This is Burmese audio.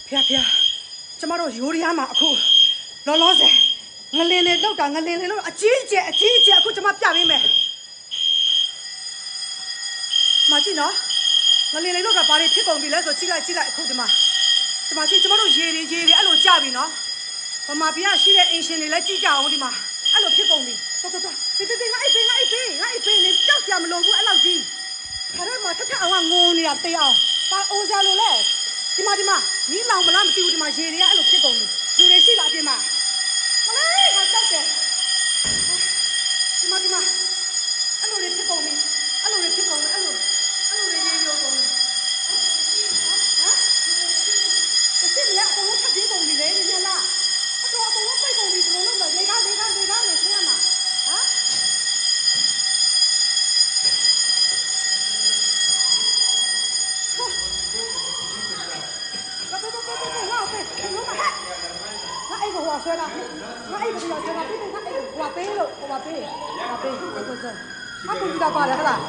ဖះကျမတို့ရိုးရမ်းမှာအခုလောလောဆယ်ငလင်လေလောက်တာငလင်လေလောက်အကြီးကျယ်အခုကျမပြပေးမယ်မကြည့်နော်ငလင်လေလောက်တာဘာတွေဖြစ်ကုန်ပြီလဲဆိုကြည့်လိုက်အခုဒီမှာကျမတို့ရေတွေအဲ့လိုကြပြီနော်ဗမာပြည်ကရှိတဲ့အင်ရှင်တွေလည်းကြည့်ကြအောင်ဒီမှာအဲ့လိုဖြစ်ကုန်ပြီတော်တေးငါအိပ်ပေးနေကြောက်စရာမလိုဘူးအဲ့လောက်ကြီးခါတော့မှထက်အောင်ငိုနေတာတေးအောင်ပါအိုးစရာလိုလဲဒီမှာမီးလောင်မလားမသိဘူးဒီမှာရေတွေကအဲ့လိုဖြစ်ကုန်ပြီလူတွေရှိလားအပြင်မှာမလေးငါကြောက်တယ်ဒီမှာအဲ့လိုတွေဖြစ်ကုန်ပြီအဲ့လိုတွေရေကုန်ပြီဟမ်တချိမလဲအကုန်လုံးထပ်ပြေးကုန်ပြီလေဒီညလားအကုန်လုံးပိတ်ကုန်ပြီဘယ်လိုလုပ်လဲလေကားနေဆင်းရမှာဟမ်我说了，我一不要说了，对对，他一我背了，他不知道挂的是吧？